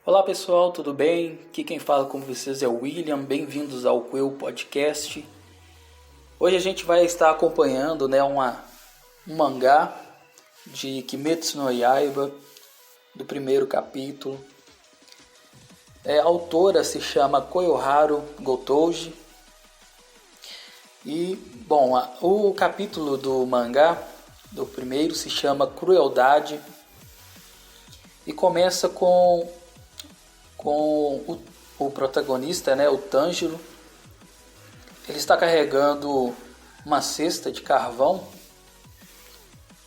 Olá pessoal, tudo bem? Aqui quem fala com vocês é o William, bem-vindos ao Queu Podcast. Hoje a gente vai estar acompanhando um mangá de Kimetsu no Yaiba, do primeiro capítulo. A autora se chama Koyoharu Gotouji. E, o capítulo do mangá, do primeiro, se chama Crueldade e começa com o protagonista, o Tanjiro. Ele está carregando uma cesta de carvão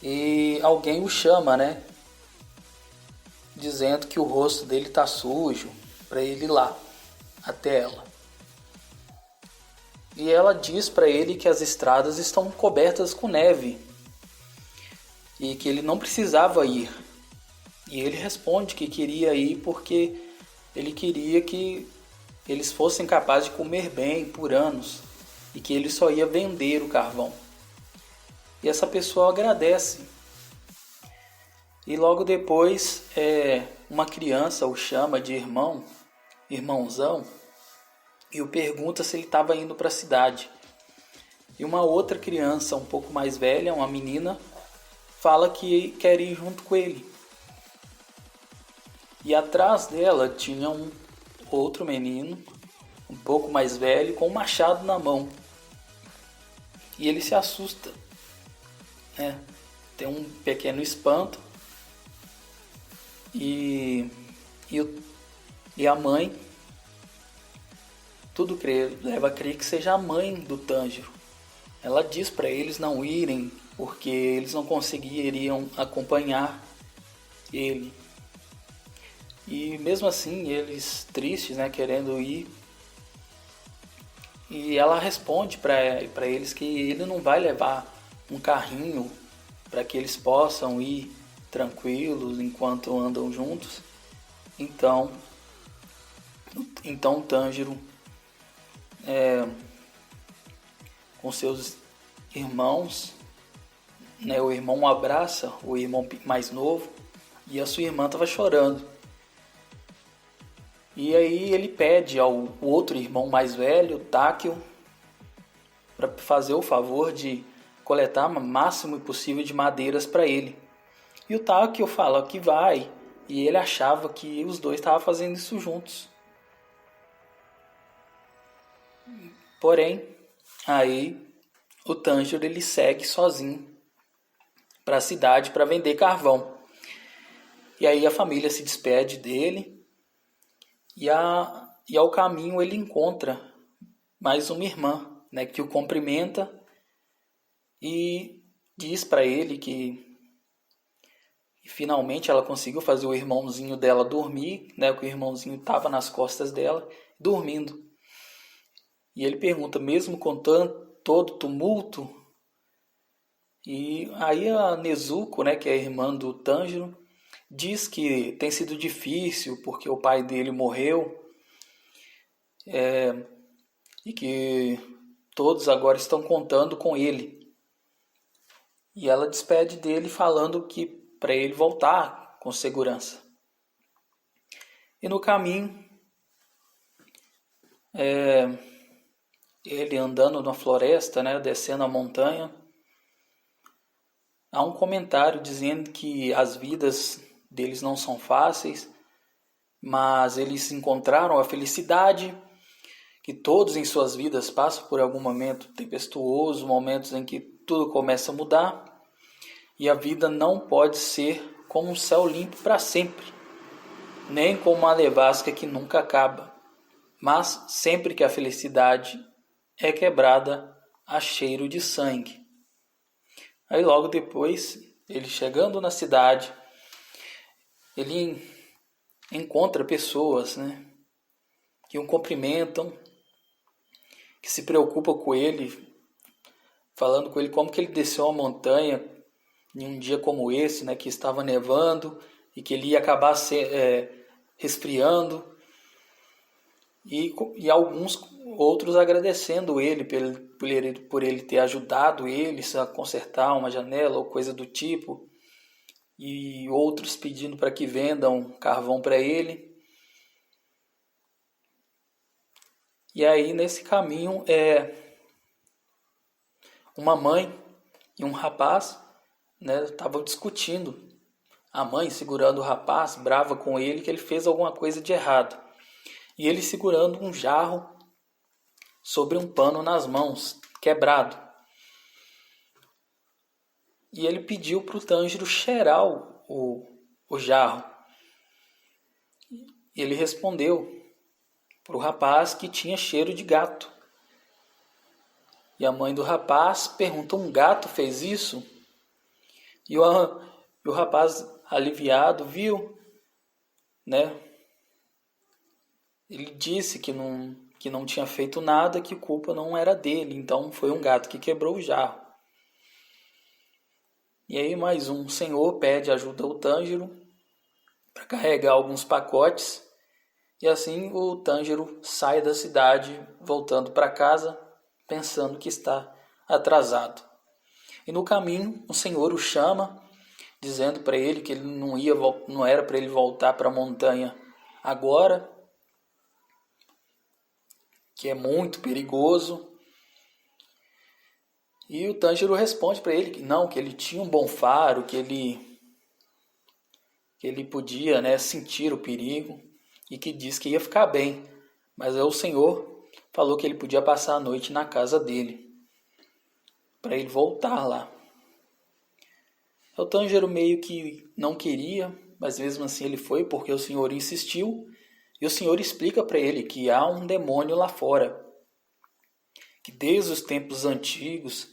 e alguém o chama, dizendo que o rosto dele está sujo, para ele ir lá até ela. E ela diz para ele que as estradas estão cobertas com neve e que ele não precisava ir. E ele responde que queria ir porque ele queria que eles fossem capazes de comer bem por anos e que ele só ia vender o carvão. E essa pessoa agradece. E logo depois uma criança o chama de irmãozão, e o pergunta se ele estava indo para a cidade. E uma outra criança um pouco mais velha, uma menina, fala que quer ir junto com ele. E atrás dela tinha um outro menino, um pouco mais velho, com um machado na mão. E ele se assusta, tem um pequeno espanto. E a mãe, tudo leva a crer que seja a mãe do Tanjiro. Ela diz para eles não irem, porque eles não conseguiriam acompanhar ele. E mesmo assim, eles tristes, querendo ir. E ela responde para eles que ele não vai levar um carrinho para que eles possam ir tranquilos enquanto andam juntos. Então Tanjiro, com seus irmãos, o irmão abraça o irmão mais novo e a sua irmã estava chorando. E aí ele pede ao outro irmão mais velho, Takeo, para fazer o favor de coletar o máximo possível de madeiras para ele. E o Takeo fala que vai, e ele achava que os dois estavam fazendo isso juntos. Porém, aí o Tanjiro ele segue sozinho para a cidade para vender carvão. E aí a família se despede dele. E ao caminho ele encontra mais uma irmã, que o cumprimenta e diz para ele que finalmente ela conseguiu fazer o irmãozinho dela dormir, que o irmãozinho estava nas costas dela, dormindo. E ele pergunta, mesmo com todo tumulto? E aí a Nezuko, que é a irmã do Tanjiro, diz que tem sido difícil porque o pai dele morreu, e que todos agora estão contando com ele. E ela despede dele falando que para ele voltar com segurança. E no caminho, ele andando na floresta, descendo a montanha, há um comentário dizendo que as vidas deles não são fáceis, mas eles encontraram a felicidade, que todos em suas vidas passam por algum momento tempestuoso, momentos em que tudo começa a mudar, e a vida não pode ser como um céu limpo para sempre, nem como uma nevasca que nunca acaba, mas sempre que a felicidade é quebrada, há cheiro de sangue. Aí logo depois, ele chegando na cidade, ele encontra pessoas, que o cumprimentam, que se preocupam com ele, falando com ele como que ele desceu a montanha em um dia como esse, que estava nevando e que ele ia acabar resfriando. E alguns outros agradecendo ele por ele ter ajudado eles a consertar uma janela ou coisa do tipo. E outros pedindo para que vendam carvão para ele. E aí nesse caminho uma mãe e um rapaz, né, estavam discutindo. A mãe segurando o rapaz, brava com ele que ele fez alguma coisa de errado. E ele segurando um jarro sobre um pano nas mãos, quebrado. E ele pediu para o Tângero cheirar o jarro. E ele respondeu para o rapaz que tinha cheiro de gato. E a mãe do rapaz pergunta: um gato fez isso? E o rapaz, aliviado, viu, né? Ele disse que não tinha feito nada, que a culpa não era dele. Então foi um gato que quebrou o jarro. E aí mais um senhor pede ajuda ao Tângero para carregar alguns pacotes. E assim o Tângero sai da cidade, voltando para casa, pensando que está atrasado. E no caminho, o Senhor o chama, dizendo para ele que ele não era para ele voltar para a montanha agora, que é muito perigoso. E o Tângero responde para ele que não, que ele tinha um bom faro, que ele podia, né, sentir o perigo e que diz que ia ficar bem. Mas aí o Senhor falou que ele podia passar a noite na casa dele, para ele voltar lá. O Tângero meio que não queria, mas mesmo assim ele foi porque o Senhor insistiu. E o Senhor explica para ele que há um demônio lá fora, que desde os tempos antigos,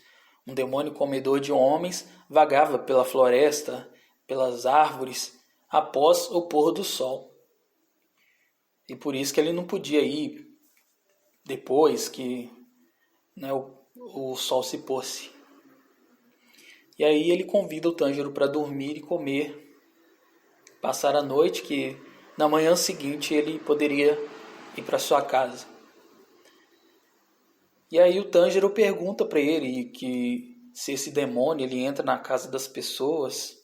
um demônio comedor de homens vagava pela floresta, pelas árvores, após o pôr do sol. E por isso que ele não podia ir depois que, né, o sol se pôsse. E aí ele convida o Tângero para dormir e comer, passar a noite, que na manhã seguinte ele poderia ir para sua casa. E aí o Tângero pergunta para ele que se esse demônio ele entra na casa das pessoas.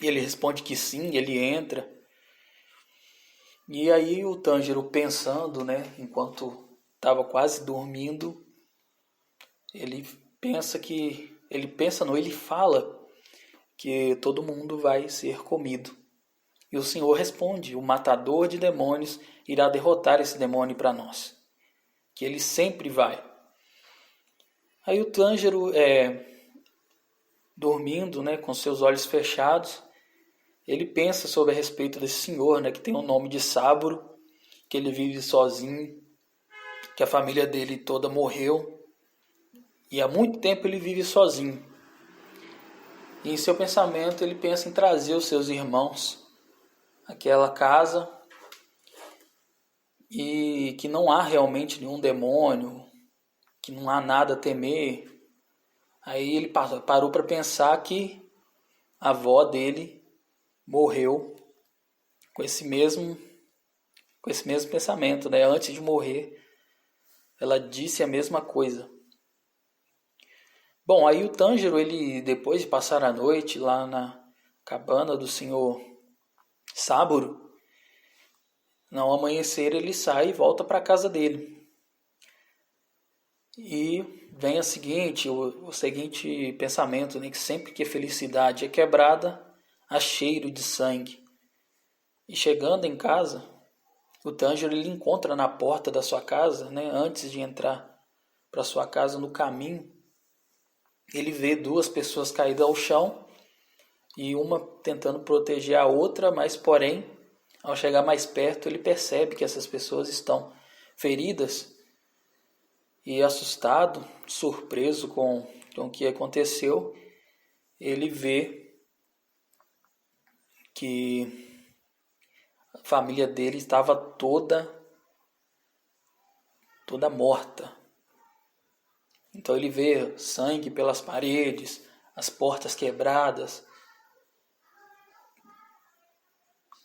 E ele responde que sim, ele entra. E aí o Tângero pensando, né, enquanto estava quase dormindo, ele fala que todo mundo vai ser comido. E o Senhor responde: o matador de demônios irá derrotar esse demônio para nós, que ele sempre vai. Aí o Tângero, dormindo, né, com seus olhos fechados, ele pensa sobre a respeito desse senhor, né, que tem o nome de Sáburo, que ele vive sozinho, que a família dele toda morreu, e há muito tempo ele vive sozinho. E em seu pensamento ele pensa em trazer os seus irmãos àquela casa, e que não há realmente nenhum demônio, que não há nada a temer. Aí ele parou para pensar que a avó dele morreu com esse mesmo pensamento, né? Antes de morrer, ela disse a mesma coisa. Bom, aí o Tângero, ele, depois de passar a noite lá na cabana do senhor Sáburo, ao amanhecer ele sai e volta para a casa dele. E vem o seguinte pensamento, né? Que sempre que a felicidade é quebrada, há cheiro de sangue. E chegando em casa, o Tângero ele encontra na porta da sua casa, né, antes de entrar para sua casa, no caminho, ele vê duas pessoas caídas ao chão e uma tentando proteger a outra, mas porém, ao chegar mais perto, ele percebe que essas pessoas estão feridas e, assustado, surpreso com o que aconteceu, ele vê que a família dele estava toda morta. Então ele vê sangue pelas paredes, as portas quebradas.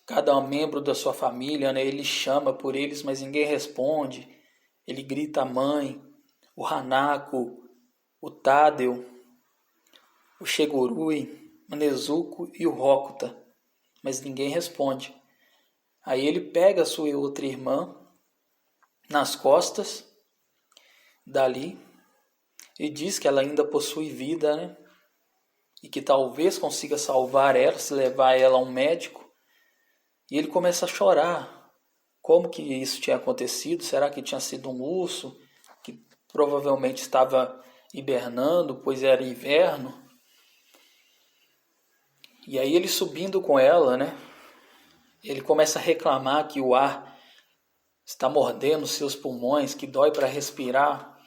Cada membro da sua família, né, ele chama por eles, mas ninguém responde. Ele grita a mãe, o Hanako, o Tadeu, o Shigurui, o Nezuko e o Hokuta, mas ninguém responde. Aí ele pega a sua outra irmã nas costas dali e diz que ela ainda possui vida, né? E que talvez consiga salvar ela se levar ela a um médico. E ele começa a chorar. Como que isso tinha acontecido? Será que tinha sido um urso que provavelmente estava hibernando, pois era inverno? E aí ele subindo com ela, né? Ele começa a reclamar que o ar está mordendo seus pulmões, que dói para respirar,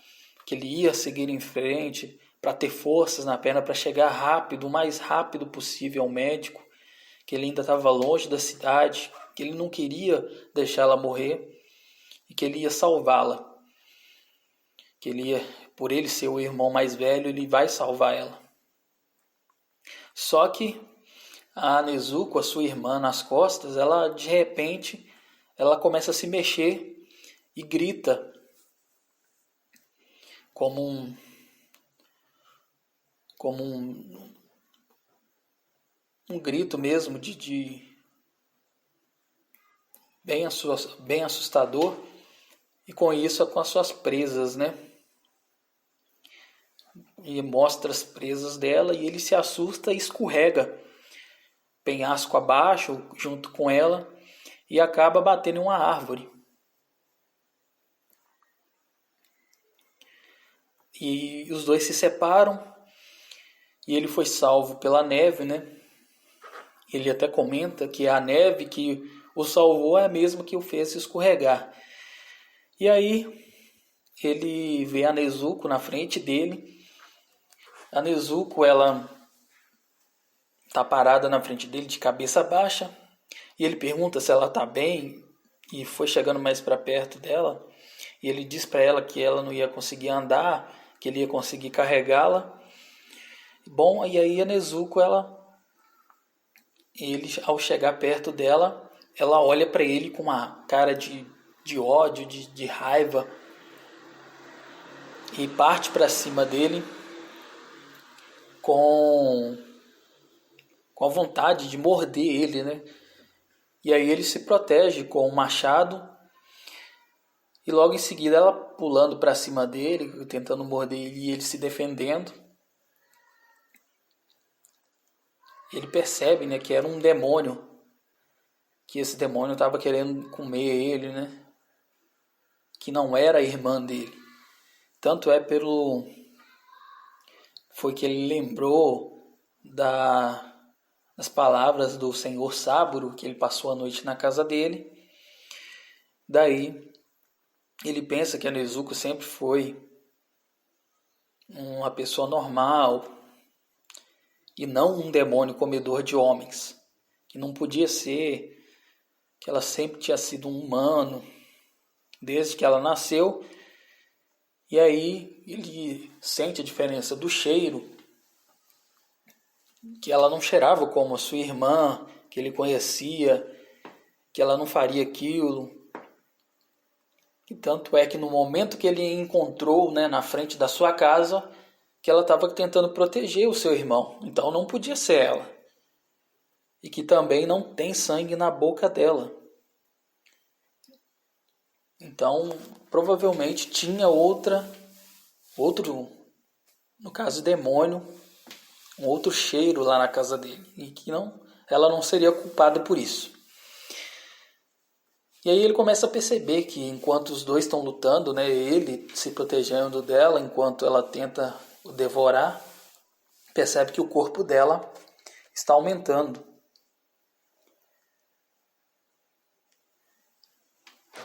que ele ia seguir em frente para ter forças na perna, para chegar rápido, o mais rápido possível ao médico, que ele ainda estava longe da cidade, que ele não queria deixá-la morrer e que ele ia salvá-la. Que ele ia, por ele ser o irmão mais velho, ele vai salvar ela. Só que a Nezuko, a sua irmã, nas costas, ela de repente ela começa a se mexer e grita como um grito mesmo bem assustador, e com isso com as suas presas, né? E mostra as presas dela e ele se assusta e escorrega penhasco abaixo junto com ela e acaba batendo em uma árvore. E os dois se separam e ele foi salvo pela neve, né? Ele até comenta que a neve que o salvou é a mesma que o fez escorregar. E aí ele vê a Nezuko na frente dele. A Nezuko, ela está parada na frente dele de cabeça baixa. E ele pergunta se ela está bem e foi chegando mais para perto dela. E ele diz para ela que ela não ia conseguir andar, que ele ia conseguir carregá-la. Bom, e aí a Nezuko, ele ao chegar perto dela, ela olha para ele com uma cara de ódio, de raiva, e parte para cima dele com a vontade de morder ele, né? E aí ele se protege com um machado e logo em seguida ela pulando para cima dele, tentando morder ele e ele se defendendo. Ele percebe, né, que era um demônio, que esse demônio estava querendo comer ele, né? Que não era a irmã dele. Tanto é foi que ele lembrou das palavras do senhor Saburo, que ele passou a noite na casa dele. Daí ele pensa que a Nezuko sempre foi uma pessoa normal e não um demônio comedor de homens, que não podia ser, que ela sempre tinha sido um humano desde que ela nasceu. E aí ele sente a diferença do cheiro, que ela não cheirava como a sua irmã, que ele conhecia, que ela não faria aquilo. E tanto é que no momento que ele encontrou, né, na frente da sua casa, que ela estava tentando proteger o seu irmão. Então não podia ser ela. E que também não tem sangue na boca dela. Então, provavelmente tinha outro, no caso demônio, um outro cheiro lá na casa dele. E que ela não seria culpada por isso. E aí ele começa a perceber que enquanto os dois estão lutando, né, ele se protegendo dela, enquanto ela tenta o devorar, percebe que o corpo dela está aumentando.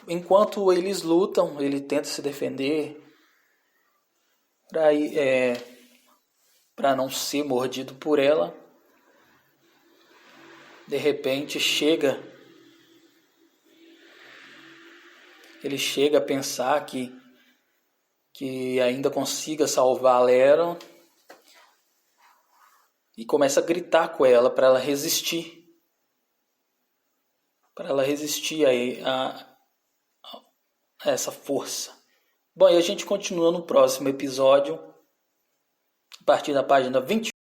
Enquanto eles lutam, ele tenta se defender para não ser mordido por ela. De repente ele chega a pensar que ainda consiga salvar a Lera e começa a gritar com ela para ela resistir. Para ela resistir a essa força. Bom, e a gente continua no próximo episódio, a partir da página 21.